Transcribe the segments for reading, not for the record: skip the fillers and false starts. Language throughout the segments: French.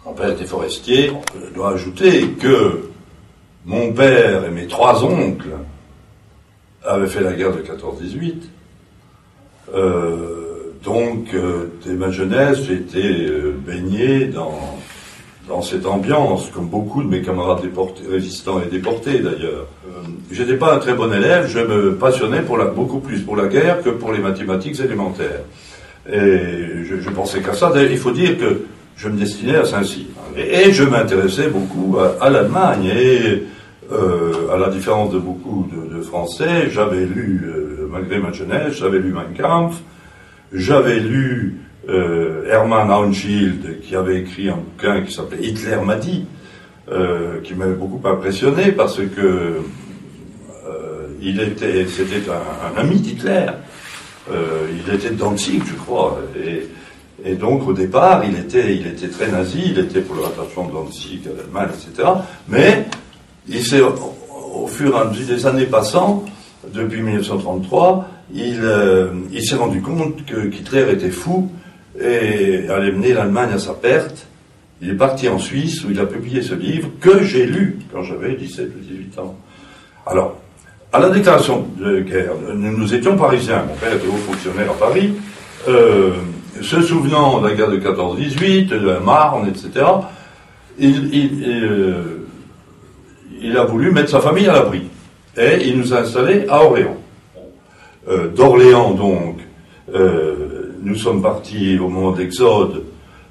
Mon père était forestier. Je dois ajouter que mon père et mes 3 oncles avaient fait la guerre de 14-18. Donc, dès ma jeunesse, j'ai été baigné dans cette ambiance, comme beaucoup de mes camarades résistants et déportés d'ailleurs. J'étais pas un très bon élève, je me passionnais beaucoup plus pour la guerre que pour les mathématiques élémentaires. Et je pensais qu'à ça. Il faut dire que je me destinais à Saint-Cyr. Et je m'intéressais beaucoup à l'Allemagne. Et à la différence de beaucoup de Français, j'avais lu, malgré ma jeunesse, j'avais lu Mein Kampf, j'avais lu Hermann Hauenschild, qui avait écrit un bouquin qui s'appelait Hitler m'a dit, qui m'avait beaucoup impressionné parce que c'était un ami d'Hitler. Il était de Danzig, je crois, et donc au départ, il était très nazi, il était pour le rattachement de Danzig à l'Allemagne, etc. Mais au fur et à mesure des années passant, depuis 1933, il s'est rendu compte que Hitler était fou et allait mener l'Allemagne à sa perte. Il est parti en Suisse où il a publié ce livre que j'ai lu quand j'avais 17 ou 18 ans. Alors, à la déclaration de guerre, nous étions parisiens, mon père était haut fonctionnaire à Paris, se souvenant de la guerre de 14-18, de la Marne, etc., il a voulu mettre sa famille à l'abri. Et il nous a installés à Orléans. D'Orléans, donc, nous sommes partis au moment de l'Exode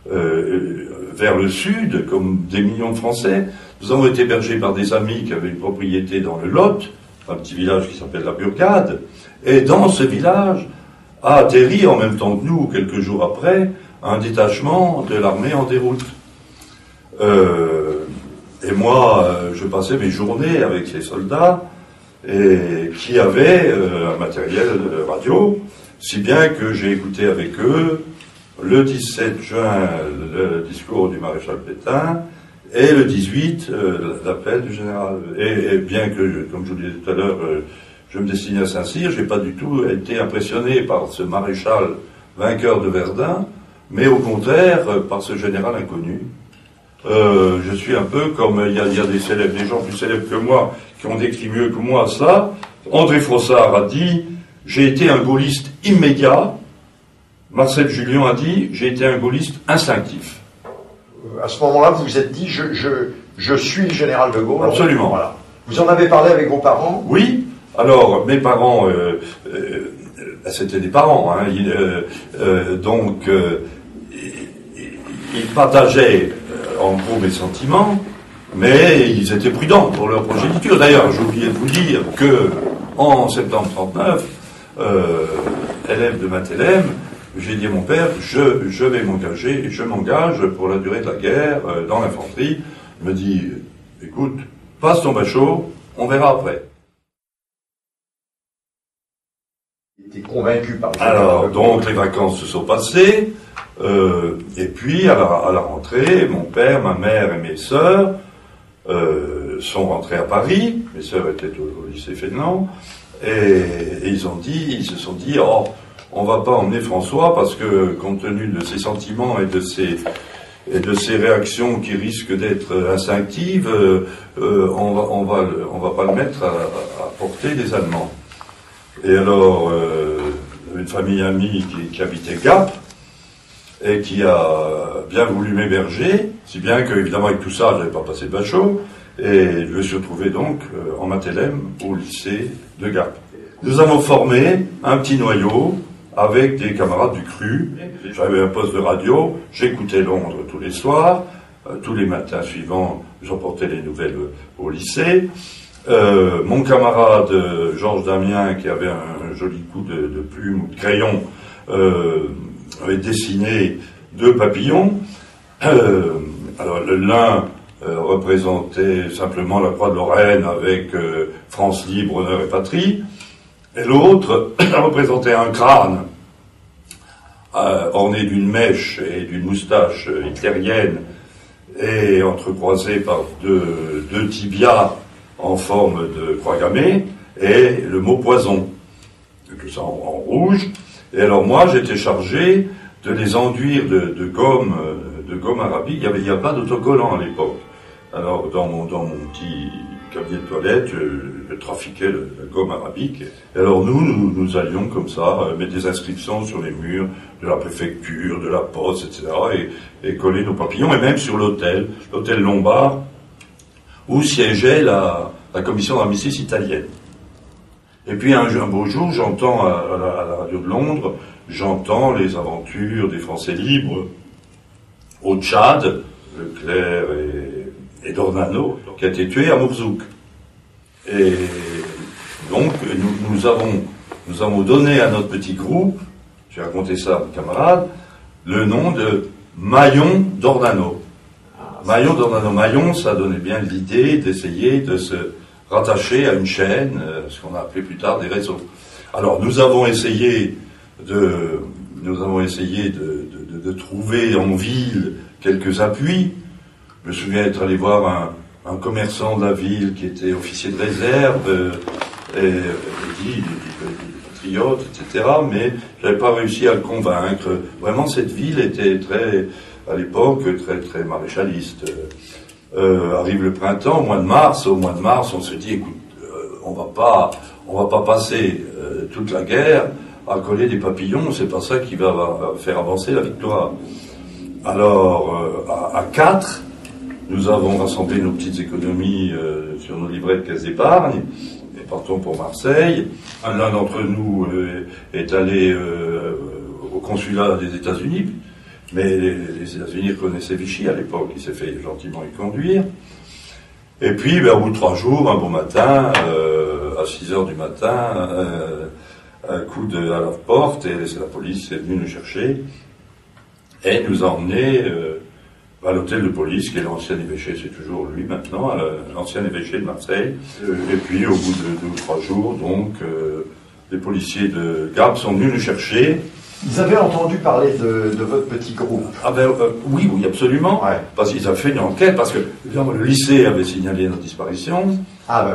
vers le sud, comme des millions de Français. Nous avons été hébergés par des amis qui avaient une propriété dans le Lot, un petit village qui s'appelle la Burgade. Et dans ce village a atterri, en même temps que nous, quelques jours après, un détachement de l'armée en déroute. Et moi, je passais mes journées avec ces soldats et qui avaient un matériel radio, si bien que j'ai écouté avec eux le 17 juin le discours du maréchal Pétain et le 18 l'appel du général. Et bien que, comme je vous disais tout à l'heure, je me destinais à Saint-Cyr, j'ai pas du tout été impressionné par ce maréchal vainqueur de Verdun, mais au contraire par ce général inconnu. Je suis un peu comme il y a des gens plus célèbres que moi qui ont décrit mieux que moi cela. André Frossard a dit « J'ai été un gaulliste immédiat ». Marcel Julien a dit « J'ai été un gaulliste instinctif ». À ce moment-là, vous vous êtes dit « Je suis le général de Gaulle ». Absolument. Voilà. Vous en avez parlé avec vos parents? Oui. Alors, mes parents, c'était des parents, hein, ils partageaient en gros mes sentiments, mais ils étaient prudents pour leur progéniture. D'ailleurs, j'ai oublié de vous dire que en septembre 1939, élève de Mathelem, j'ai dit à mon père, je vais m'engager, je m'engage pour la durée de la guerre dans l'infanterie. Il me dit, écoute, passe ton bachot, on verra après. Il était convaincu par le Alors, donc les vacances se sont passées, et puis à la rentrée, mon père, ma mère et mes sœurs sont rentrés à Paris. Mes sœurs étaient au lycée Fénelon, et ils se sont dit, oh, on va pas emmener François parce que compte tenu de ses sentiments et de ses réactions qui risquent d'être instinctives, on va pas le mettre à portée des Allemands. Et alors, une famille amie qui habitait Gap et qui a bien voulu m'héberger, si bien que, évidemment, avec tout ça, je n'avais pas passé de bachot, et je me suis retrouvé donc en Mathelem au lycée de Gap. Nous avons formé un petit noyau avec des camarades du CRU. J'avais un poste de radio, j'écoutais Londres tous les soirs, tous les matins suivants, j'emportais les nouvelles au lycée. Mon camarade Georges Damien, qui avait un joli coup de plume ou de crayon, avait dessiné 2 papillons. Alors l'un représentait simplement la croix de Lorraine avec France libre, honneur et patrie, et l'autre représentait un crâne orné d'une mèche et d'une moustache hitlérienne et entrecroisé par deux tibias en forme de croix gammée, et le mot poison, tout ça en rouge. Et alors moi, j'étais chargé de les enduire de gomme de gomme arabique. Il n'y a pas d'autocollant à l'époque. Alors, dans mon petit cabinet de toilette, je trafiquais la gomme arabique. Et alors, nous allions comme ça, mettre des inscriptions sur les murs de la préfecture, de la poste, etc., et coller nos papillons, et même sur l'hôtel Lombard, où siégeait la commission d'armistice italienne. Et puis, un beau jour, j'entends à la radio de Londres, j'entends les aventures des Français libres au Tchad, Leclerc et Dornano, qui a été tué à Mourzouk. Et donc, nous avons donné à notre petit groupe, j'ai raconté ça à mes camarades, le nom de Maillon Dornano. Maillon Dornano. Maillon, ça donnait bien l'idée d'essayer de se rattacher à une chaîne, ce qu'on a appelé plus tard des réseaux. Alors, nous avons essayé de trouver en ville quelques appuis. Je me souviens être allé voir un commerçant de la ville qui était officier de réserve, et dit patriote, etc. Mais j'avais pas réussi à le convaincre. Vraiment, cette ville était à l'époque, très maréchaliste. Arrive le printemps, au mois de mars, on se dit, écoute, on va pas passer toute la guerre à coller des papillons, c'est pas ça qui va faire avancer la victoire. Alors, à 4, nous avons rassemblé nos petites économies sur nos livrets de caisse d'épargne, et partons pour Marseille. L'un d'entre nous est allé au consulat des États-Unis, mais les États-Unis connaissaient Vichy à l'époque, il s'est fait gentiment y conduire. Et puis, au bout de 3 jours, un bon matin, à 6 heures du matin, un coup à la porte, et la police est venue nous chercher, et nous a emmenés à l'hôtel de police, qui est l'ancien évêché, c'est toujours lui maintenant, l'ancien évêché de Marseille. Et puis, au bout de 2 ou 3 jours, donc, les policiers de Gap sont venus nous chercher. Ils avaient entendu parler de votre petit groupe. Oui, absolument. Ouais. Parce qu'ils avaient fait une enquête, parce que le lycée avait signalé notre disparition.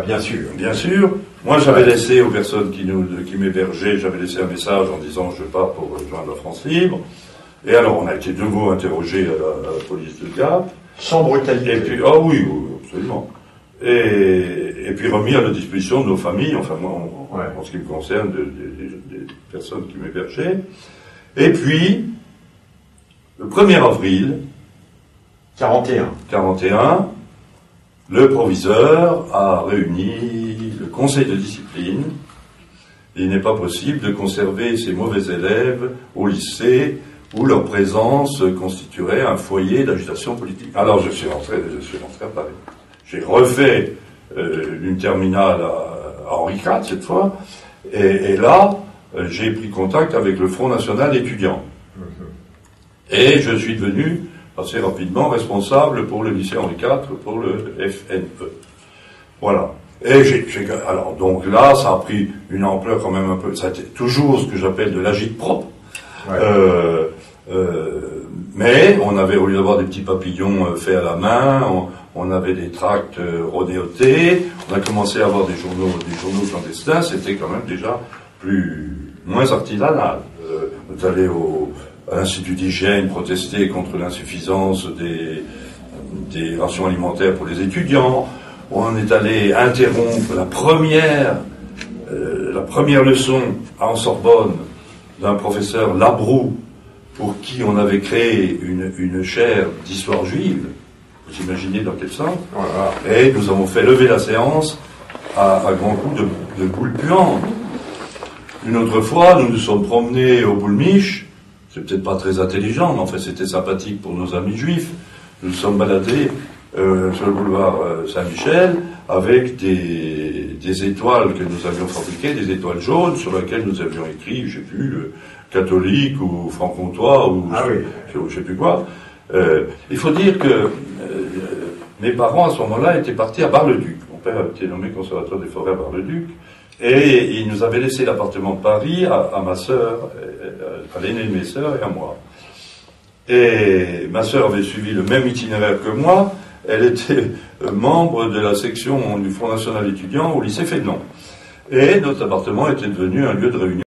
Bien sûr. Bien sûr. Moi, j'avais laissé aux personnes qui m'hébergeaient, j'avais laissé un message en disant je pars pour rejoindre la France libre. Et alors, on a été de nouveau interrogés à la police de Gap. Sans brutalité. Et puis, oui, absolument. Et puis remis à la disposition de nos familles, enfin moi, en ce qui me concerne, des personnes qui m'hébergeaient. Et puis, le 1er avril 41, le proviseur a réuni le conseil de discipline. Il n'est pas possible de conserver ces mauvais élèves au lycée où leur présence constituerait un foyer d'agitation politique. Alors je suis rentré à Paris. J'ai refait une terminale à Henri IV cette fois, et là, j'ai pris contact avec le Front National étudiant. Et je suis devenu assez rapidement responsable pour le lycée Henri IV, pour le FNE. Voilà. Et alors donc là, ça a pris une ampleur quand même un peu. Ça a été toujours ce que j'appelle de l'agite-propre. Mais on avait, au lieu d'avoir des petits papillons faits à la main, on avait des tracts rodéotés. On a commencé à avoir des journaux clandestins. C'était quand même déjà moins artisanal. On est allé à l'Institut d'hygiène protester contre l'insuffisance des rations alimentaires pour les étudiants. On est allé interrompre la première leçon en Sorbonne d'un professeur Labroux, pour qui on avait créé une chaire d'histoire juive. Vous imaginez dans quel sens? Voilà. Et nous avons fait lever la séance à grands coups de boules puantes. Une autre fois, nous nous sommes promenés au Boulmiche. C'est peut-être pas très intelligent, mais en fait c'était sympathique pour nos amis juifs. Nous nous sommes baladés sur le boulevard Saint-Michel avec des étoiles que nous avions fabriquées, des étoiles jaunes sur lesquelles nous avions écrit, je sais plus, catholique ou franc-comtois ou je sais plus quoi. Il faut dire que mes parents à ce moment-là étaient partis à Bar-le-Duc. Mon père a été nommé conservateur des forêts à Bar-le-Duc, et il nous avait laissé l'appartement de Paris à ma sœur, à l'aînée de mes sœurs et à moi. Et ma sœur avait suivi le même itinéraire que moi. Elle était membre de la section du Front National étudiant au lycée Fénelon. Et notre appartement était devenu un lieu de réunion.